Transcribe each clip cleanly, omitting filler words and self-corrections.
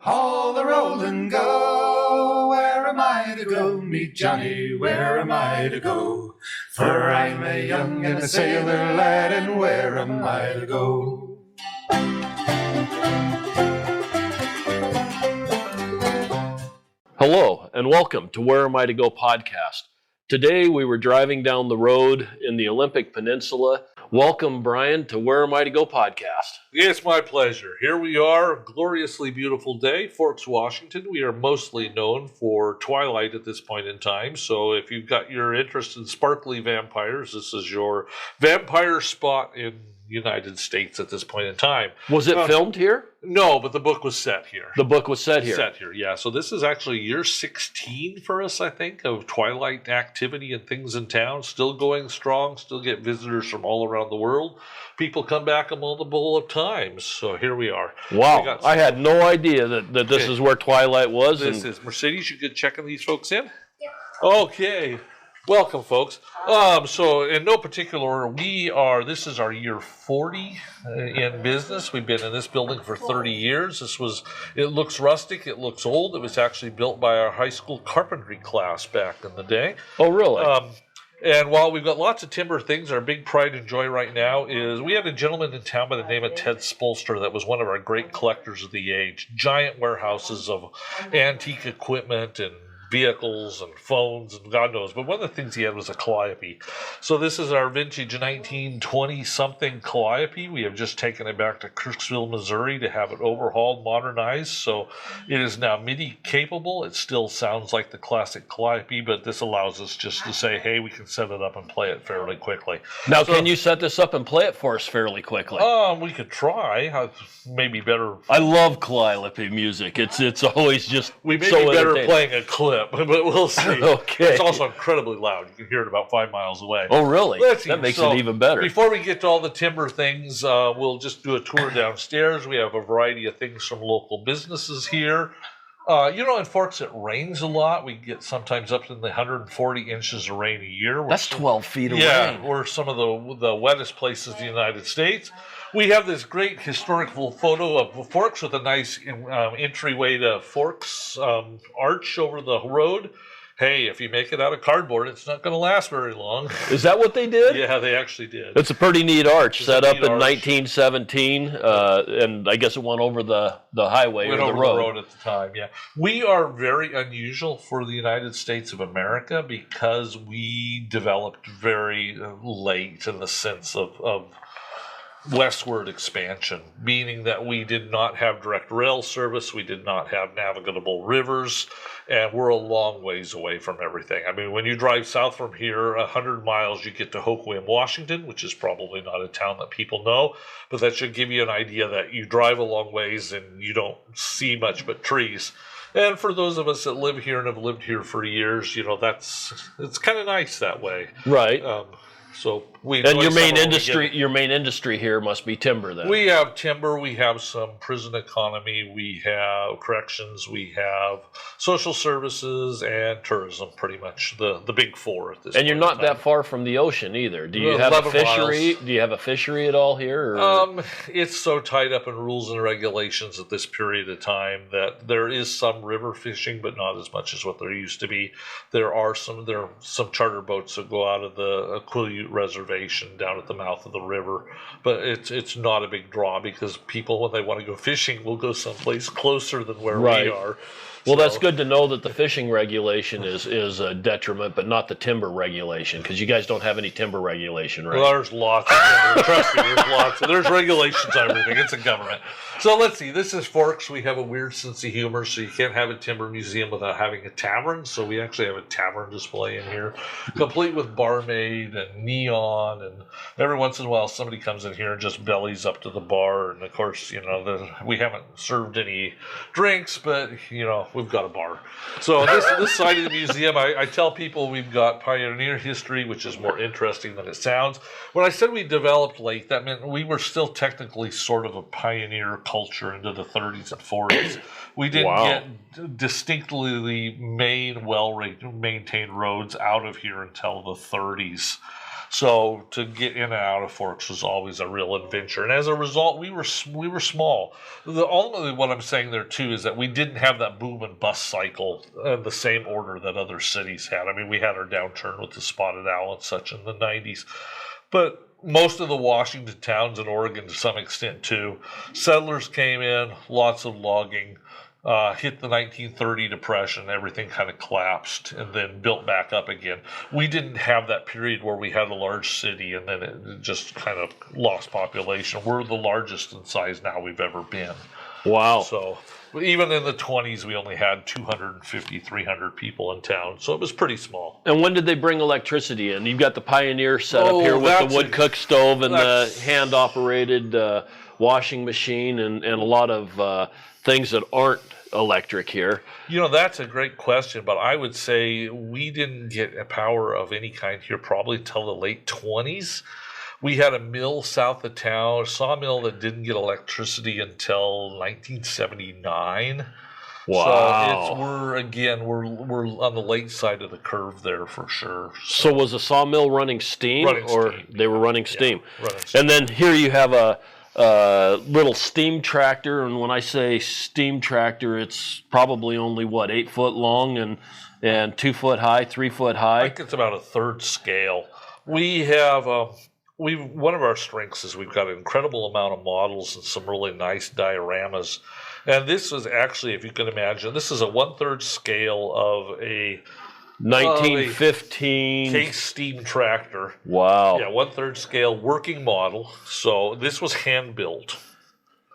Haul the roll and go. Where am I to go? Meet Johnny, where am I to go? For I'm a young and a sailor lad, and where am I to go? Hello, and welcome to Where Am I to Go podcast. Today we were driving down the road in the Olympic Peninsula. Welcome, Brian, to Where Am I to Go podcast. It's my pleasure. Here we are, a gloriously beautiful day, Forks, Washington. We are mostly known for twilight at this point in time, so if you've got your interest in sparkly vampires, this is your vampire spot in United States at this point in time. Was it filmed here? No, but the book was set here. The book was set here? Set here, yeah. So this is actually year 16 for us, I think, of twilight activity and things in town. Still going strong, still get visitors from all around the world. People come back a multiple of times, so here we are. Wow, I had no idea that this is where twilight was. This is Mercedes. You good checking these folks in? Yeah. Okay. Welcome, folks. So in no particular order, this is our year 40 in business. We've been in this building for 30 years. It looks rustic, it looks old. It was actually built by our high school carpentry class back in the day. Oh, really? And while we've got lots of timber things, our big pride and joy right now is we had a gentleman in town by the name of Ted Spolster that was one of our great collectors of the age. Giant warehouses of antique equipment and vehicles and phones and God knows, but one of the things he had was a calliope. So this is our vintage 1920-something calliope. We have just taken it back to Kirksville, Missouri to have it overhauled, modernized. So it is now MIDI capable. It still sounds like the classic calliope, but this allows us just to say, hey, we can set it up and play it fairly quickly. Now, can you set this up and play it for us fairly quickly? We could try. Maybe better. I love calliope music. It's always just we may be better playing a clip. But we'll see. Okay. It's also incredibly loud. You can hear it about 5 miles away. Oh, really? That makes it even better. Before we get to all the timber things, we'll just do a tour downstairs. We have a variety of things from local businesses here. In Forks, it rains a lot. We get sometimes up to the 140 inches of rain a year. That's 12 feet of rain. Yeah, we're some of the wettest places in the United States. We have this great historical photo of Forks with a nice entryway to Forks arch over the road. Hey, if you make it out of cardboard, it's not going to last very long. Is that what they did? Yeah, they actually did. It's a pretty neat arch set up in 1917, and I guess it went over the highway or the road. The road at the time, yeah. We are very unusual for the United States of America because we developed very late in the sense of westward expansion, meaning that we did not have direct rail service, we did not have navigable rivers, and we're a long ways away from everything. I mean, when you drive south from here 100 miles, you get to Hoquiam, Washington, which is probably not a town that people know, but that should give you an idea that you drive a long ways and you don't see much but trees. And for those of us that live here and have lived here for years, it's kind of nice that way. Right. So and your main industry here must be timber then. We have timber, we have some prison economy, we have corrections, we have social services and tourism, pretty much the big four at this point. And you're not that far from the ocean either. Do you have a fishery? Do you have a fishery at all here? It's so tied up in rules and regulations at this period of time that there is some river fishing, but not as much as what there used to be. There are some charter boats that go out of the Quileute Reservation down at the mouth of the river, but it's not a big draw because people, when they want to go fishing, will go someplace closer than where we are. Well, that's good to know that the fishing regulation is a detriment, but not the timber regulation, because you guys don't have any timber regulation, right? Well, there's lots of timber. Trust me, there's lots. There's regulations on everything. It's a government. So let's see. This is Forks. We have a weird sense of humor, so you can't have a timber museum without having a tavern. So we actually have a tavern display in here, complete with barmaid and neon, and every once in a while somebody comes in here and just bellies up to the bar. And of course, we haven't served any drinks, but we've got a bar. So this side of the museum, I tell people we've got pioneer history, which is more interesting than it sounds. When I said we developed late, that meant we were still technically sort of a pioneer culture into the 30s and 40s. We didn't get distinctly main, well-maintained roads out of here until the 30s. So to get in and out of Forks was always a real adventure. And as a result, we were small. Ultimately, what I'm saying there too is that we didn't have that boom and bust cycle in the same order that other cities had. I mean, we had our downturn with the spotted owl and such in the 90s. But most of the Washington towns and Oregon to some extent too, settlers came in, lots of logging, hit the 1930 depression, everything kind of collapsed and then built back up again. We didn't have that period where we had a large city and then it just kind of lost population. We're the largest in size now we've ever been. Wow. So even in the 20s, we only had 250, 300 people in town. So it was pretty small. And when did they bring electricity in? You've got the Pioneer set up here with the wood cook stove and the hand-operated washing machine and a lot of things that aren't electric here. You know, that's a great question, but I would say we didn't get a power of any kind here probably till the late 20s. We had a mill south of town, a sawmill that didn't get electricity until 1979. Wow. So we're on the late side of the curve there for sure. So was the sawmill running steam? They were running steam? Yeah, running steam. And then here you have a little steam tractor, and when I say steam tractor, it's probably only 8 foot long and 2 foot high, 3 foot high. I think it's about a third scale. We have one of our strengths is we've got an incredible amount of models and some really nice dioramas. And this is actually, if you can imagine, this is a 1/3 scale of a 1915 case steam tractor. Wow. Yeah, 1/3 scale working model. So this was hand built.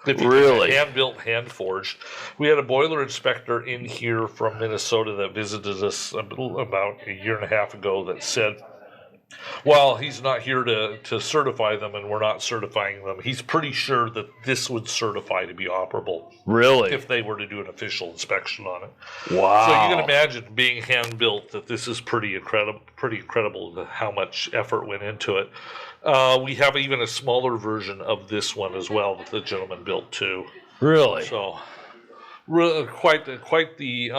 Really? Hand built, hand forged. We had a boiler inspector in here from Minnesota that visited us about a year and a half ago that said, well, he's not here to certify them and we're not certifying them. He's pretty sure that this would certify to be operable. Really? If they were to do an official inspection on it. Wow. So you can imagine being hand built that this is pretty incredible how much effort went into it. We have even a smaller version of this one as well that the gentleman built too. Really? So quite the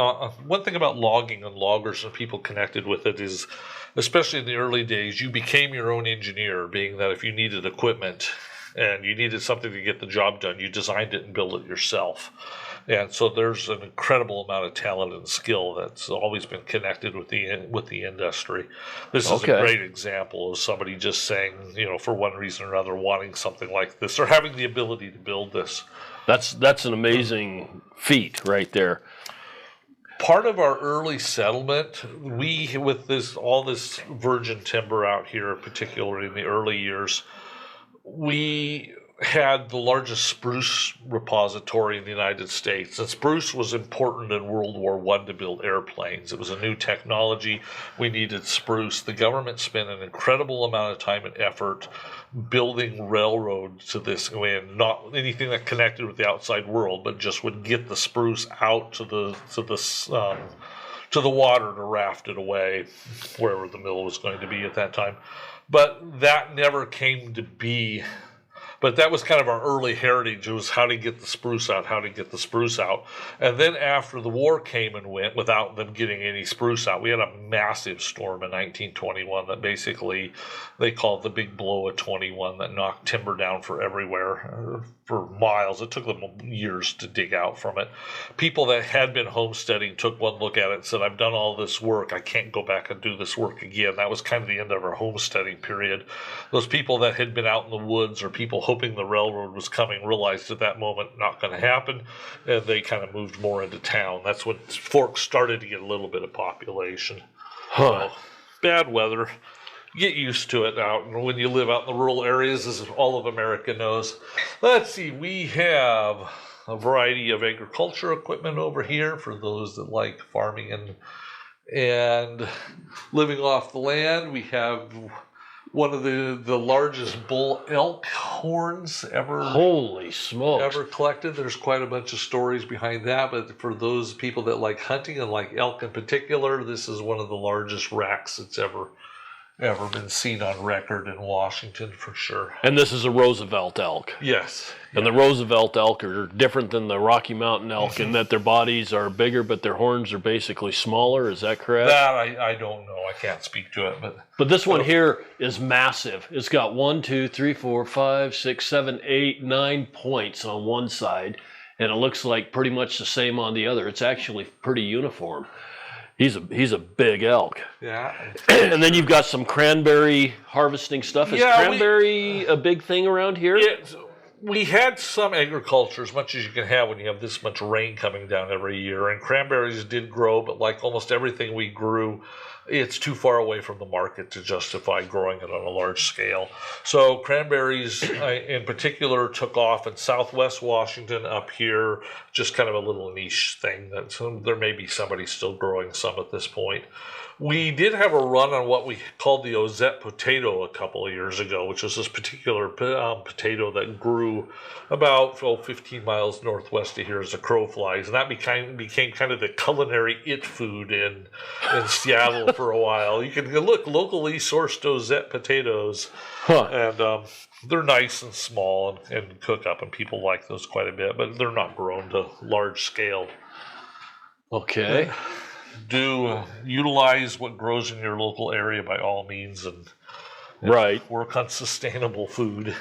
one thing about logging and loggers and people connected with it is, especially in the early days, you became your own engineer, being that if you needed equipment and you needed something to get the job done, you designed it and built it yourself. And so there's an incredible amount of talent and skill that's always been connected with the industry. This is a great example of somebody just saying, for one reason or another, wanting something like this or having the ability to build this. That's an amazing feat right there. Part of our early settlement, with all this virgin timber out here, particularly in the early years, we had the largest spruce repository in the United States. And spruce was important in World War I to build airplanes. It was a new technology. We needed spruce. The government spent an incredible amount of time and effort building railroads to this, and not anything that connected with the outside world, but just would get the spruce out to the water to raft it away wherever the mill was going to be at that time. But that never came to be. But that was kind of our early heritage. It was how to get the spruce out, And then after the war came and went without them getting any spruce out, we had a massive storm in 1921 that basically they called the Big Blow of 21 that knocked timber down for everywhere for miles. It took them years to dig out from it. People that had been homesteading took one look at it and said, I've done all this work. I can't go back and do this work again. That was kind of the end of our homesteading period. Those people that had been out in the woods or people hoping the railroad was coming realized at that moment not going to happen, and they kind of moved more into town. That's when Forks started to get a little bit of population. So, bad weather. Get used to it out when you live out in the rural areas, as all of America knows. Let's see, we have a variety of agriculture equipment over here for those that like farming and living off the land. We have one of the largest bull elk horns ever. Holy smokes. Ever collected. There's quite a bunch of stories behind that, but for those people that like hunting and like elk in particular, this is one of the largest racks that's ever ever been seen on record in Washington for sure. And this is a Roosevelt elk. Yes. And the Roosevelt elk are different than the Rocky Mountain elk in that their bodies are bigger, but their horns are basically smaller. Is that correct? That I don't know. I can't speak to it, But this one here is massive. It's got 1, 2, 3, 4, 5, 6, 7, 8, 9 points on one side, and it looks like pretty much the same on the other. It's actually pretty uniform. He's a big elk. Yeah. And then you've got some cranberry harvesting stuff. Is cranberry a big thing around here? We had some agriculture, as much as you can have when you have this much rain coming down every year. And cranberries did grow, but like almost everything we grew, it's too far away from the market to justify growing it on a large scale. So cranberries in particular took off in southwest Washington up here, just kind of a little niche thing. There may be somebody still growing some at this point. We did have a run on what we called the Ozette potato a couple of years ago, which was this particular potato that grew about 15 miles northwest of here as the crow flies. And that became kind of the culinary it food in Seattle for a while. You can look locally sourced Ozette potatoes, and they're nice and small and cook up, and people like those quite a bit, but they're not grown to large scale. Okay. Do utilize what grows in your local area by all means, and right. Work on sustainable food.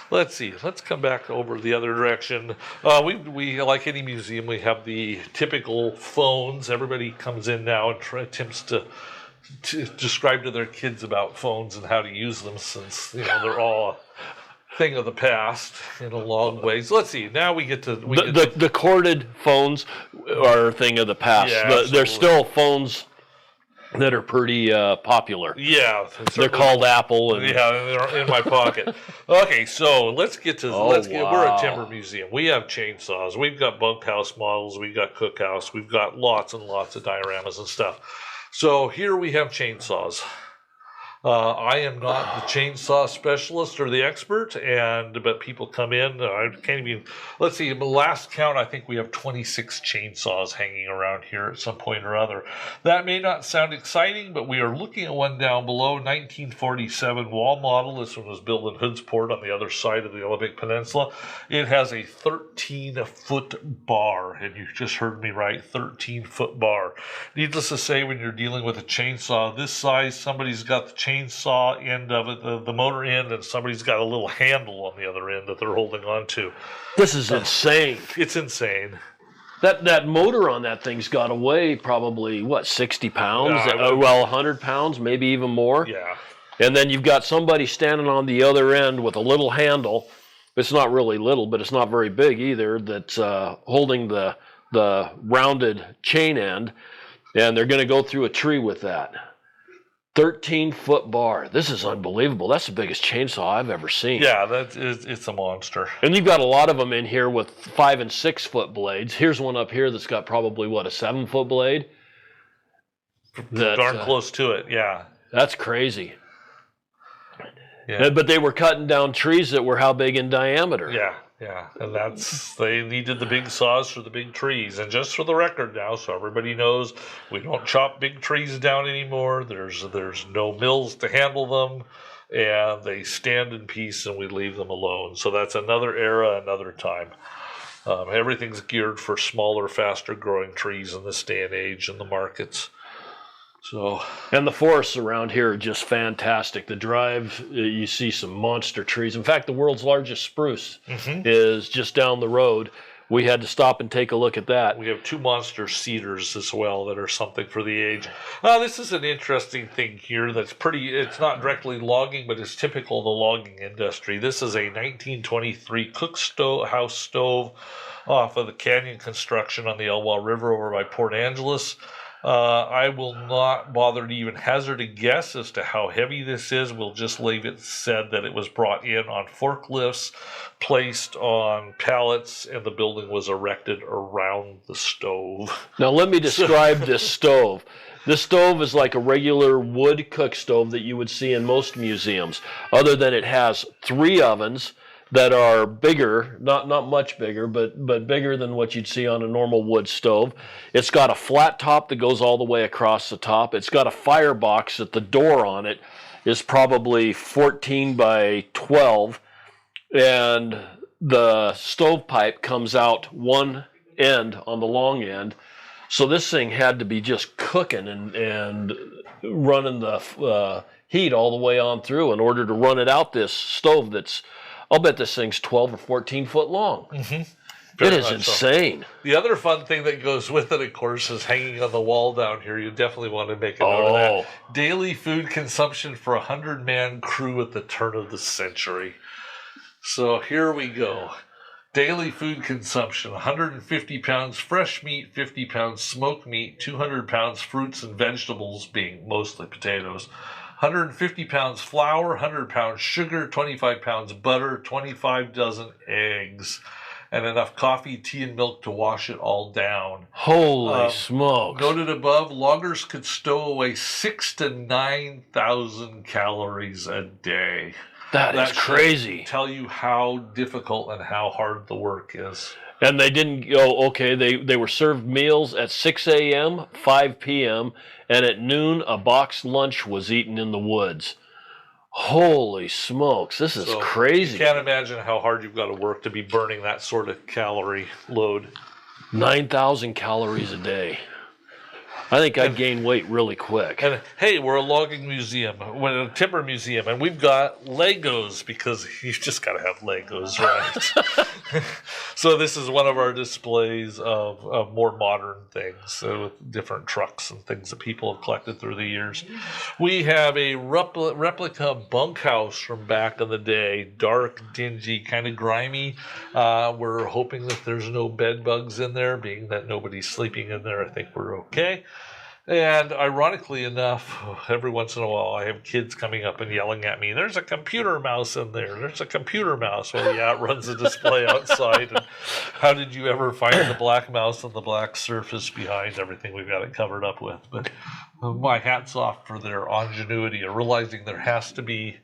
Let's see. Let's come back over the other direction. We like any museum, we have the typical phones. Everybody comes in now and attempts to describe to their kids about phones and how to use them, since they're all a thing of the past in a long way. So let's see. Now we get to the corded phones are a thing of the past. Yeah, there's still phones that are pretty popular. Yeah, they're called Apple. And yeah, they're in my pocket. Okay, so let's get to we're a timber museum. We have chainsaws. We've got bunkhouse models. We've got cookhouse. We've got lots and lots of dioramas and stuff. So here we have chainsaws. I am not the chainsaw specialist or the expert, but people come in. I can't even. Let's see. The last count, I think we have 26 chainsaws hanging around here at some point or other. That may not sound exciting, but we are looking at one down below, 1947 wall model. This one was built in Hoodsport on the other side of the Olympic Peninsula. It has a 13-foot bar, and you just heard me right, 13-foot bar. Needless to say, when you're dealing with a chainsaw this size, somebody's got the chainsaw end of it, the motor end, and somebody's got a little handle on the other end that they're holding on to. This is insane. It's insane. That motor on that thing's got to weigh probably, 60 pounds? 100 pounds, maybe even more. Yeah. And then you've got somebody standing on the other end with a little handle. It's not really little, but it's not very big either, that's holding the rounded chain end, and they're going to go through a tree with that. 13-foot bar. This is unbelievable. That's the biggest chainsaw I've ever seen. Yeah, it's a monster. And you've got a lot of them in here with 5 and 6 foot blades. Here's one up here that's got probably, a 7-foot blade? Darn close to it, yeah. That's crazy. Yeah. But they were cutting down trees that were how big in diameter? Yeah. And they needed the big saws for the big trees. And just for the record now, so everybody knows, we don't chop big trees down anymore. There's no mills to handle them, and they stand in peace, and we leave them alone. So that's another era, another time. Everything's geared for smaller, faster growing trees in this day and age in the markets. And the forests around here are just fantastic. The drive, you see some monster trees. In fact, the world's largest spruce is just down the road. We had to stop and take a look at that. We have 2 monster cedars as well that are something for the age. This is an interesting thing here that's it's not directly logging, but it's typical of the logging industry. This is a 1923 house stove off of the canyon construction on the Elwha River over by Port Angeles. I will not bother to even hazard a guess as to how heavy this is. We'll just leave it said that it was brought in on forklifts, placed on pallets, and the building was erected around the stove. Now let me describe this stove. This stove is like a regular wood cook stove that you would see in most museums, other than it has 3 ovens that are bigger, not much bigger, but bigger than what you'd see on a normal wood stove. It's got a flat top that goes all the way across the top. It's got a firebox at the door on it, is probably 14 by 12, and the stovepipe comes out one end on the long end. So this thing had to be just cooking and running the heat all the way on through in order to run it out this stove that's, I'll bet this thing's 12 or 14 foot long. Mm-hmm. It is insane. So. The other fun thing that goes with it, of course, is hanging on the wall down here. You definitely want to make a note of that. Daily food consumption for a 100-man crew at the turn of the century. So here we go. Daily food consumption, 150 pounds fresh meat, 50 pounds smoked meat, 200 pounds fruits and vegetables, being mostly potatoes, 150 pounds flour, 100 pounds sugar, 25 pounds butter, 25 dozen eggs, and enough coffee, tea, and milk to wash it all down. Holy smokes. Noted above, loggers could stow away 6,000 to 9,000 calories a day. That is crazy. Tell you how difficult and how hard the work is. And they didn't go, okay, they were served meals at 6 a.m., 5 p.m., and at noon, a boxed lunch was eaten in the woods. Holy smokes, this is crazy. You can't imagine how hard you've got to work to be burning that sort of calorie load. 9,000 calories a day. I think I'd gain weight really quick. And hey, we're a logging museum, we're a timber museum, and we've got Legos because you've just got to have Legos, right? So this is one of our displays of more modern things with different trucks and things that people have collected through the years. We have a replica bunkhouse from back in the day, dark, dingy, kind of grimy. We're hoping that there's no bed bugs in there, being that nobody's sleeping in there. I think we're okay. And ironically enough, every once in a while I have kids coming up and yelling at me, there's a computer mouse in there. There's a computer mouse. Well, yeah, it runs a display outside. And how did you ever find the black mouse on the black surface behind everything we've got it covered up with? But my hat's off for their ingenuity of realizing there has to be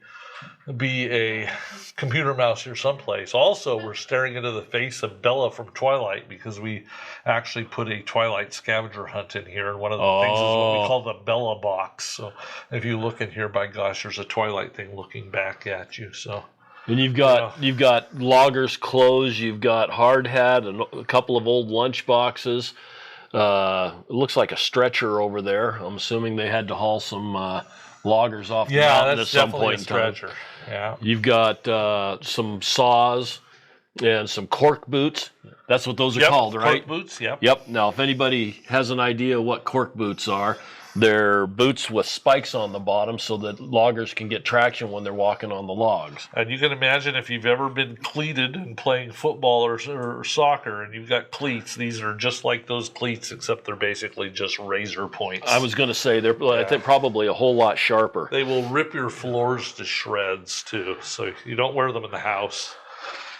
a computer mouse here someplace. Also, we're staring into the face of Bella from Twilight because we actually put a Twilight scavenger hunt in here, and one of the things is what we call the Bella box. So if you look in here, by gosh, there's a Twilight thing looking back at you. So. And you've got loggers' clothes, you've got hard hat, and a couple of old lunch boxes. It looks like a stretcher over there. I'm assuming they had to haul some loggers off the mountain at some point in time. Yeah, you've got some saws and some cork boots. That's what those are called, right? Cork boots. Yep. Yep. Now, if anybody has an idea what cork boots are, they're boots with spikes on the bottom so that loggers can get traction when they're walking on the logs. And you can imagine if you've ever been cleated and playing football or soccer and you've got cleats, these are just like those cleats, except they're basically just razor points. I was going to say, they're I think probably a whole lot sharper. They will rip your floors to shreds, too, so you don't wear them in the house.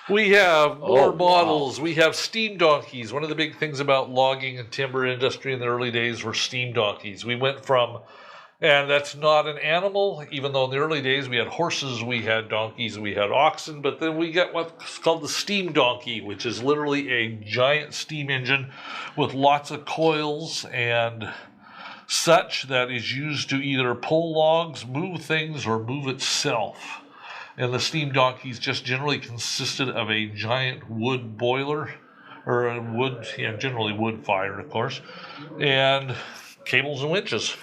We have more models. Wow. We have steam donkeys. One of the big things about logging and timber industry in the early days were steam donkeys. We went from, and that's not an animal, even though in the early days we had horses, we had donkeys, we had oxen, but then we get what's called the steam donkey, which is literally a giant steam engine with lots of coils and such that is used to either pull logs, move things, or move itself. And the steam donkeys just generally consisted of a giant wood boiler, or a wood, generally wood fire, of course, and cables and winches.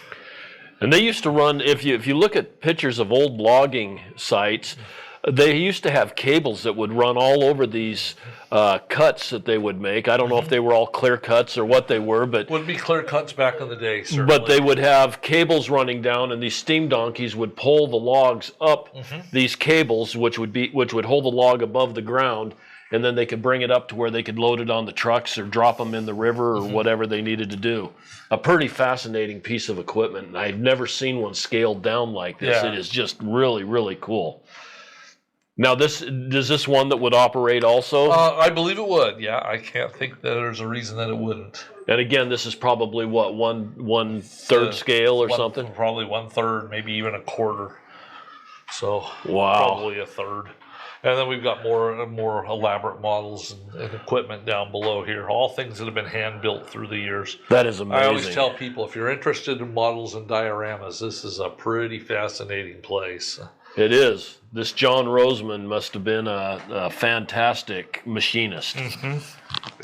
And they used to run, if you look at pictures of old logging sites, they used to have cables that would run all over these cuts that they would make. I don't know if they were all clear cuts or what they were, but would be clear cuts back in the day, certainly. But they would have cables running down, and these steam donkeys would pull the logs up these cables, which would hold the log above the ground, and then they could bring it up to where they could load it on the trucks or drop them in the river or whatever they needed to do. A pretty fascinating piece of equipment. I've never seen one scaled down like this. Yeah. It is just really, really cool. Now, does this one that would operate also? I believe it would. Yeah, I can't think that there's a reason that it wouldn't. And again, this is probably what, one third scale or something? Probably 1/3, maybe even a quarter. So wow, probably a third. And then we've got more elaborate models and equipment down below here. All things that have been hand built through the years. That is amazing. I always tell people, if you're interested in models and dioramas, this is a pretty fascinating place. It is. This John Roseman must have been a fantastic machinist.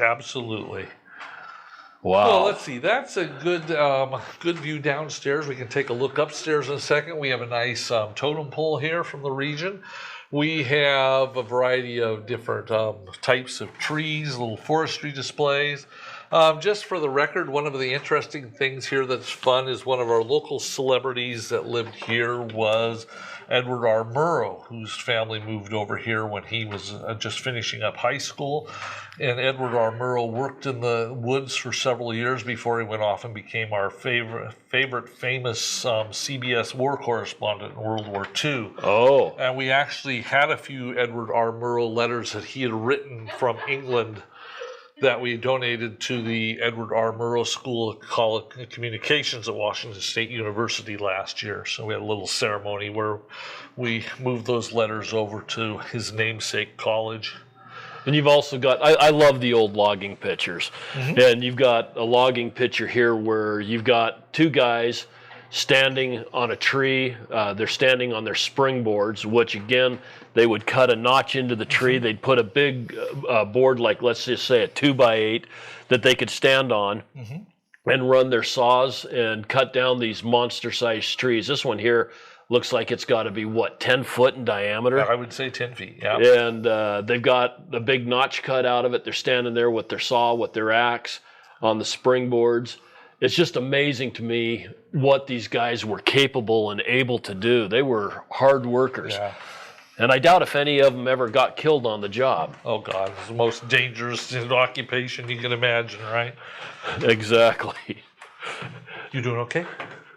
Absolutely. Wow. Well, let's see. That's a good view downstairs. We can take a look upstairs in a second. We have a nice totem pole here from the region. We have a variety of different types of trees, little forestry displays. Just for the record, one of the interesting things here that's fun is one of our local celebrities that lived here was Edward R. Murrow, whose family moved over here when he was just finishing up high school. And Edward R. Murrow worked in the woods for several years before he went off and became our favorite famous CBS war correspondent in World War II. Oh. And we actually had a few Edward R. Murrow letters that he had written from England that we donated to the Edward R. Murrow School of Communications at Washington State University last year. So we had a little ceremony where we moved those letters over to his namesake college. And you've also got, I love the old logging pictures. And you've got a logging picture here where you've got two guys standing on a tree. They're standing on their springboards, which again, they would cut a notch into the tree. They'd put a big board, like let's just say a 2x8, that they could stand on and run their saws and cut down these monster-sized trees. This one here looks like it's got to be, 10 foot in diameter? I would say 10 feet, yeah. And they've got a big notch cut out of it. They're standing there with their saw, with their axe on the springboards. It's just amazing to me what these guys were capable and able to do. They were hard workers. Yeah. And I doubt if any of them ever got killed on the job. Oh, God. It's the most dangerous occupation you can imagine, right? Exactly. You doing okay?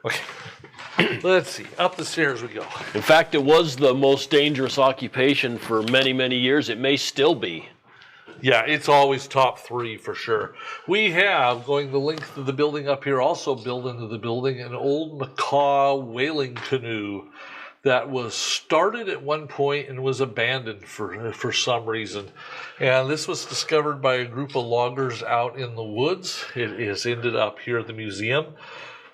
Okay. Let's see. Up the stairs we go. In fact, it was the most dangerous occupation for many, many years. It may still be. Yeah, it's always top 3 for sure. We have, going the length of the building up here, also built into the building, an old macaw whaling canoe that was started at one point and was abandoned for some reason. And this was discovered by a group of loggers out in the woods. It has ended up here at the museum.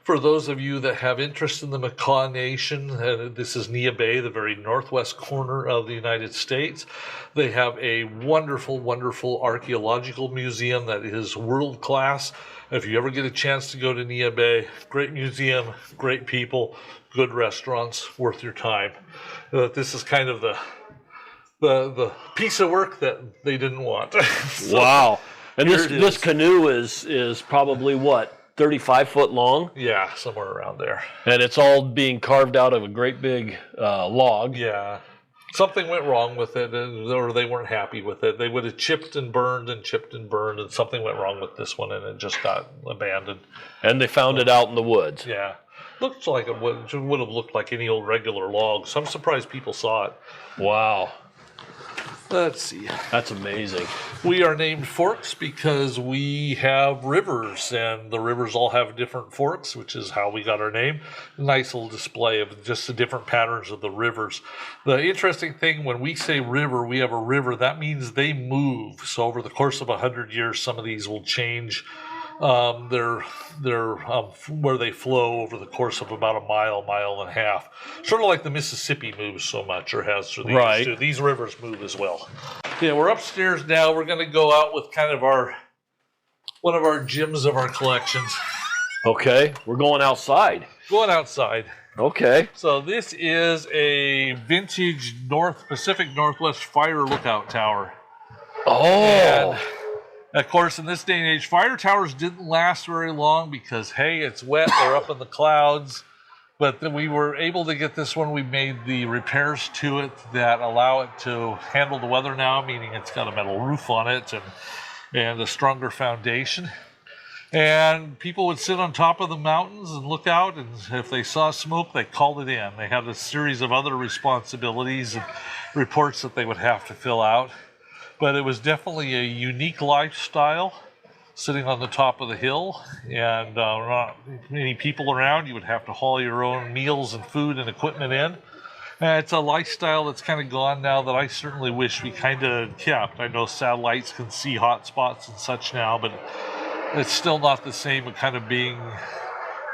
For those of you that have interest in the Macaw Nation, this is Neah Bay, the very northwest corner of the United States. They have a wonderful, wonderful archaeological museum that is world class. If you ever get a chance to go to Neah Bay, great museum, great people, good restaurants, worth your time. This is kind of the piece of work that they didn't want. So, wow. And this canoe is probably 35 foot long? Yeah, somewhere around there. And it's all being carved out of a great big log. Yeah. Something went wrong with it, or they weren't happy with it. They would have chipped and burned, and something went wrong with this one, and it just got abandoned. And they found it out in the woods. Yeah. Looks like it would have looked like any old regular log. So I'm surprised people saw it. Wow. Let's see. That's amazing. We are named Forks because we have rivers, and the rivers all have different forks, which is how we got our name. Nice little display of just the different patterns of the rivers. The interesting thing, when we say river, we have a river, that means they move. So over the course of 100 years, some of these will change their where they flow over the course of about a mile and a half. Sort of like the Mississippi moves so much, or has through the years too. These rivers move as well. Yeah, we're upstairs now. We're going to go out with kind of one of our gems of our collections. Okay, we're going outside. Going outside. Okay. So this is a vintage Pacific Northwest fire lookout tower. Oh. And of course, in this day and age, fire towers didn't last very long because, hey, it's wet, they're up in the clouds. But then we were able to get this one. We made the repairs to it that allow it to handle the weather now, meaning it's got a metal roof on it and a stronger foundation. And people would sit on top of the mountains and look out, and if they saw smoke, they called it in. They had a series of other responsibilities and reports that they would have to fill out. But it was definitely a unique lifestyle, sitting on the top of the hill, and not many people around. You would have to haul your own meals and food and equipment in. It's a lifestyle that's kind of gone now that I certainly wish we kind of kept. I know satellites can see hot spots and such now, but it's still not the same kind of being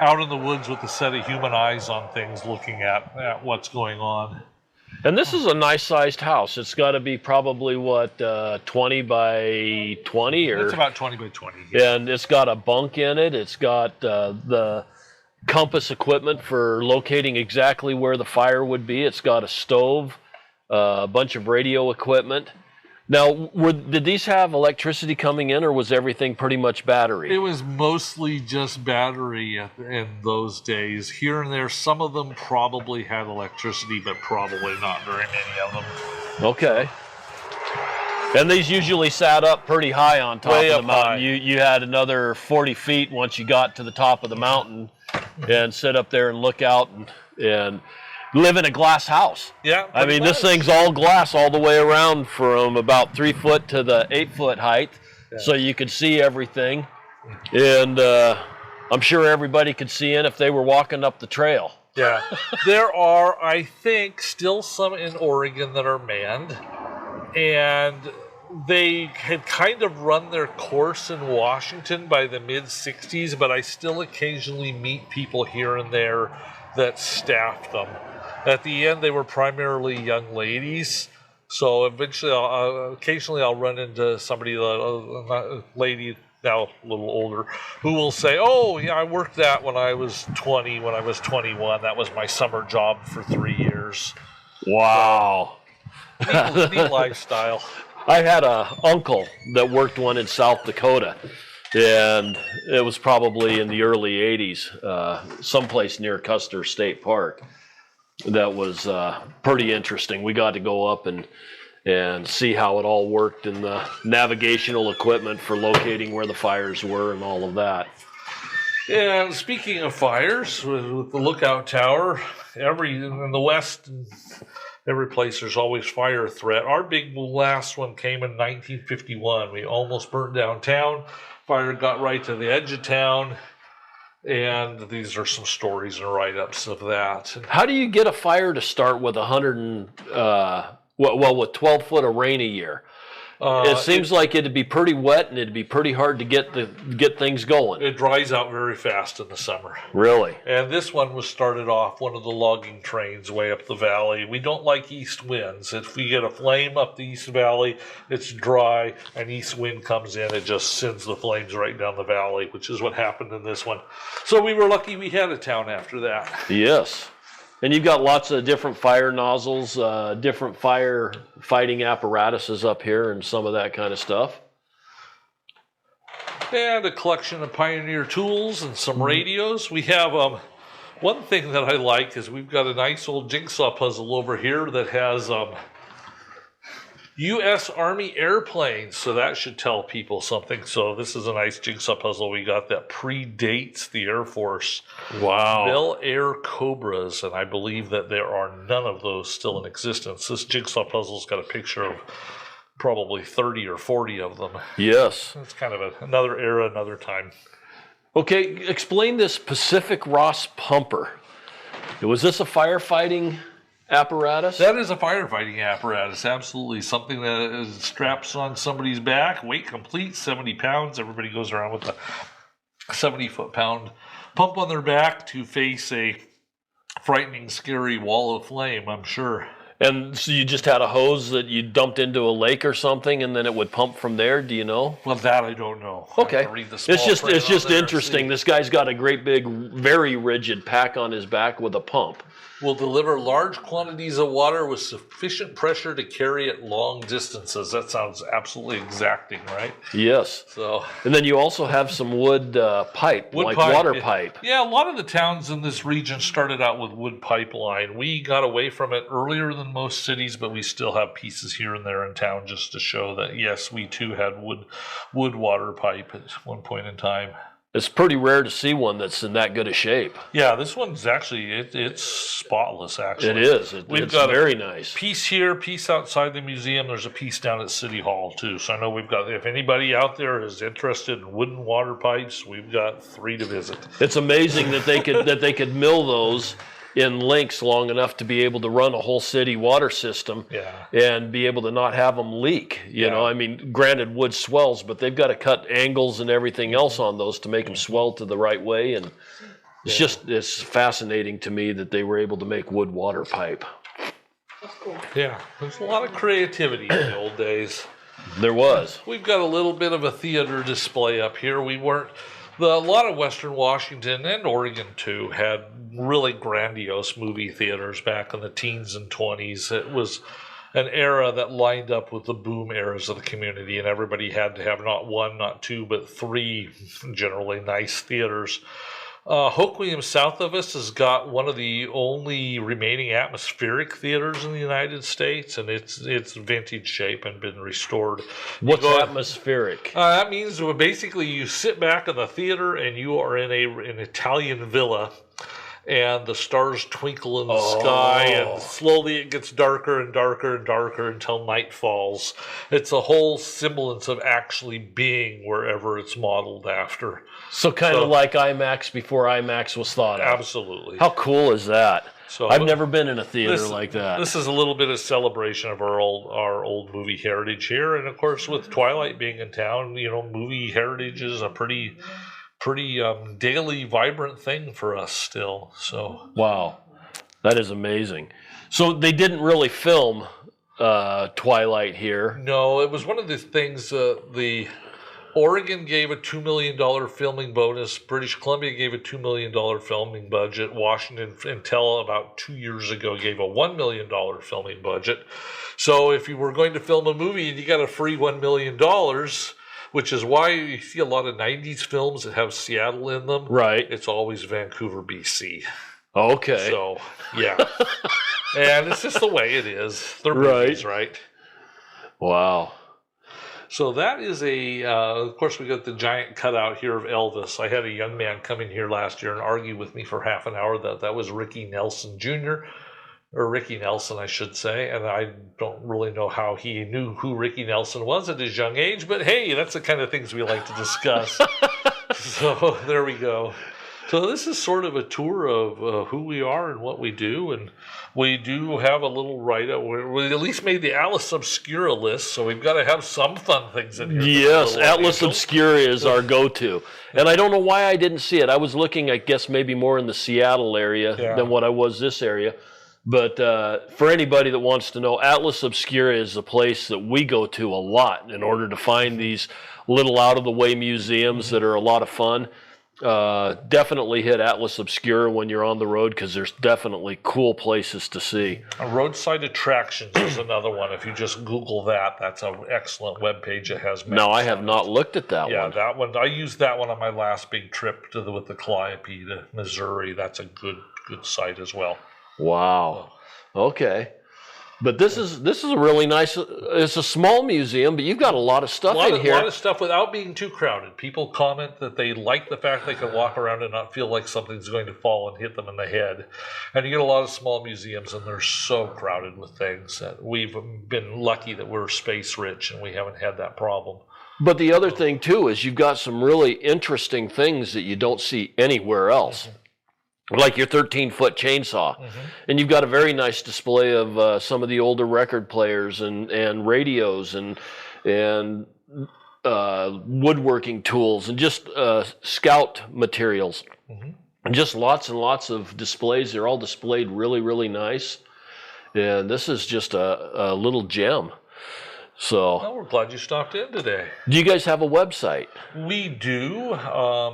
out in the woods with a set of human eyes on things, looking at what's going on. And this is a nice sized house. It's got to be probably 20 by 20 or It's about 20 by 20. Yeah. and it's got a bunk in it. It's got the compass equipment for locating exactly where the fire would be. It's got a stove, a bunch of radio equipment. Now, did these have electricity coming in, or was everything pretty much battery? It was mostly just battery in those days. Here and there, some of them probably had electricity, but probably not very many of them. Okay. And these usually sat up pretty high on top Way of the up mountain. high. You had another 40 feet once you got to the top of the mountain, and sit up there and look out and live in a glass house. Yeah. I mean, this thing's all glass all the way around from about 3 foot to the 8 foot height, so you could see everything. And I'm sure everybody could see in if they were walking up the trail. Yeah. There are, I think, still some in Oregon that are manned. And they had kind of run their course in Washington by the mid-'60s, but I still occasionally meet people here and there that staffed them. At the end, they were primarily young ladies. So eventually, occasionally I'll run into somebody, a lady now a little older, who will say, "Oh, yeah, I worked that when I was 20, when I was 21. That was my summer job for 3 years." Wow. Neat lifestyle. I had a uncle that worked one in South Dakota, and it was probably in the early 80s, someplace near Custer State Park. That was pretty interesting. We got to go up and see how it all worked, and the navigational equipment for locating where the fires were and all of that. And speaking of fires, with the lookout tower, in the west, every place there's always fire threat. Our big last one came in 1951. We almost burnt down town. Fire got right to the edge of town. And these are some stories and write-ups of that. How do you get a fire to start with 12 foot of rain a year? It seems like it'd be pretty wet, and it'd be pretty hard to get things going. It dries out very fast in the summer. Really? And this one was started off one of the logging trains way up the valley. We don't like east winds. If we get a flame up the east valley, it's dry, and east wind comes in, it just sends the flames right down the valley, which is what happened in this one. So we were lucky we had a town after that. Yes. And you've got lots of different fire nozzles, different fire fighting apparatuses up here, and some of that kind of stuff. And a collection of Pioneer tools and some radios. We have one thing that I like is we've got a nice old jigsaw puzzle over here that has U.S. Army airplanes, so that should tell people something. So this is a nice jigsaw puzzle we got that predates the Air Force. Wow. Bel Air Cobras, and I believe that there are none of those still in existence. This jigsaw puzzle's got a picture of probably 30 or 40 of them. Yes. It's kind of another era, another time. Okay, explain this Pacific Ross pumper. Was this a firefighting apparatus? That is a firefighting apparatus, absolutely. Something that straps on somebody's back, weight complete, 70 pounds. Everybody goes around with a 70-foot-pound pump on their back to face a frightening, scary wall of flame, I'm sure. And so you just had a hose that you dumped into a lake or something, and then it would pump from there? Do you know? Well, that I don't know. Okay. It's just interesting. See. This guy's got a great big, very rigid pack on his back with a pump. Will deliver large quantities of water with sufficient pressure to carry it long distances. That sounds absolutely exacting, right? Yes. So, and then you also have some wood pipe, water pipe. Yeah, a lot of the towns in this region started out with wood pipeline. We got away from it earlier than most cities, but we still have pieces here and there in town just to show that, yes, we too had wood water pipe at one point in time. It's pretty rare to see one that's in that good a shape. Yeah, this one's actually, it's spotless, actually. It is. We've it's got very nice. Piece here, piece outside the museum. There's a piece down at City Hall, too. So I know we've got, if anybody out there is interested in wooden water pipes, we've got 3 to visit. It's amazing that they could mill those in lengths long enough to be able to run a whole city water system and be able to not have them leak. You know, I mean, granted, wood swells, but they've got to cut angles and everything else on those to make them swell to the right way. And it's fascinating to me that they were able to make wood water pipe. That's cool. Yeah, there's a lot of creativity in the old days. There was. We've got a little bit of a theater display up here. A lot of Western Washington and Oregon too had really grandiose movie theaters back in the teens and 20s. It was an era that lined up with the boom eras of the community, and everybody had to have not one, not two, but three generally nice theaters. Hoquiam south of us has got one of the only remaining atmospheric theaters in the United States, and it's vintage shape and been restored. What's atmospheric? That means basically you sit back in the theater and you are in an Italian villa, and the stars twinkle in the sky, and slowly it gets darker and darker and darker until night falls. It's a whole semblance of actually being wherever it's modeled after. So kind of like IMAX before IMAX was thought of. Absolutely. How cool is that? So I've never been in a theater like that. This is a little bit of celebration of our old movie heritage here, and of course with Twilight being in town, you know, movie heritage is a pretty daily vibrant thing for us still. So wow, that is amazing. So they didn't really film Twilight here. No, it was one of the things. The Oregon gave a $2 million filming bonus. British Columbia gave a $2 million filming budget. Washington, until about 2 years ago, gave a $1 million filming budget. So if you were going to film a movie and you got a free $1 million, which is why you see a lot of 90s films that have Seattle in them. Right. It's always Vancouver, BC. Okay. So, yeah. And it's just the way it is. They're movies, right? Wow. So that is of course, we got the giant cutout here of Elvis. I had a young man come in here last year and argue with me for half an hour that was Ricky Nelson Jr., or Ricky Nelson, I should say, and I don't really know how he knew who Ricky Nelson was at his young age, but hey, that's the kind of things we like to discuss. So there we go. So this is sort of a tour of who we are and what we do, and we do have a little write-up. We at least made the Atlas Obscura list, so we've got to have some fun things in here. Yes, Atlas Obscura is our go-to. And I don't know why I didn't see it. I was looking, I guess, maybe more in the Seattle area than what I was this area. But for anybody that wants to know, Atlas Obscura is a place that we go to a lot in order to find these little out-of-the-way museums that are a lot of fun. Definitely hit Atlas Obscura when you're on the road, because there's definitely cool places to see. Roadside Attractions is another one. If you just Google that, that's an excellent webpage. It has maps. No, I have not looked at that one. Yeah, that one. I used that one on my last big trip with the Calliope to Missouri. That's a good site as well. Wow. Okay. But this is a really nice. It's a small museum, but you've got a lot of stuff in here. A lot of stuff without being too crowded. People comment that they like the fact they can walk around and not feel like something's going to fall and hit them in the head. And you get a lot of small museums, and they're so crowded with things that we've been lucky that we're space rich and we haven't had that problem. But the other thing too is you've got some really interesting things that you don't see anywhere else. Mm-hmm. Like your 13-foot chainsaw. Mm-hmm. And you've got a very nice display of some of the older record players and radios and woodworking tools and just scout materials. Mm-hmm. And just lots and lots of displays. They're all displayed really, really nice. And this is just a little gem. So, well, we're glad you stopped in today. Do you guys have a website? We do.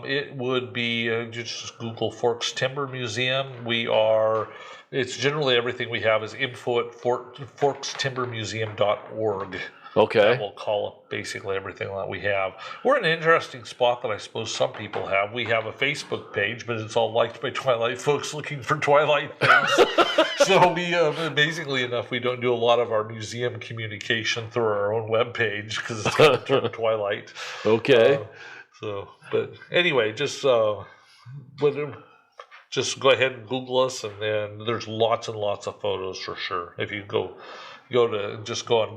It would be just Google Forks Timber Museum. It's generally everything we have is info at forkstimbermuseum.org. Okay. That will call up basically everything that we have. We're in an interesting spot that I suppose some people have. We have a Facebook page, but it's all liked by Twilight folks looking for Twilight things. So we, amazingly enough, we don't do a lot of our museum communication through our own webpage because it's kind of turned Twilight. Okay. But anyway, just go ahead and Google us, and there's lots and lots of photos for sure. If you go on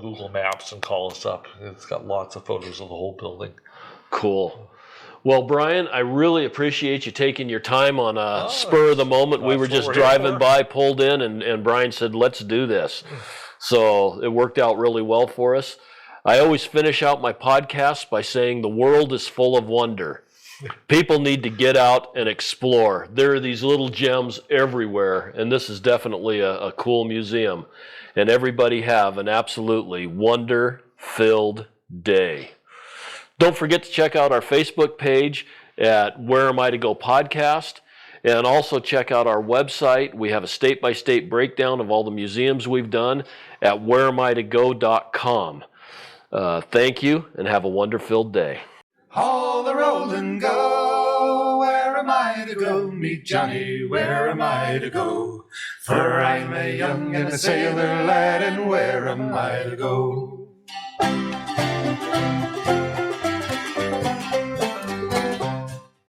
Google Maps and call us up. It's got lots of photos of the whole building. Cool. Well, Brian, I really appreciate you taking your time on a spur of the moment. We were just driving by, pulled in, and Brian said, let's do this. So it worked out really well for us. I always finish out my podcast by saying the world is full of wonder. People need to get out and explore. There are these little gems everywhere, and this is definitely a cool museum. And everybody have an absolutely wonder-filled day. Don't forget to check out our Facebook page at Where Am I to Go podcast, and also check out our website. We have a state-by-state breakdown of all the museums we've done at whereamitogo.com. Thank you, and have a wonder-filled day. Haul the roll and go, where am I to go? Meet Johnny, where am I to go? For I'm a young and a sailor lad, and where am I to go?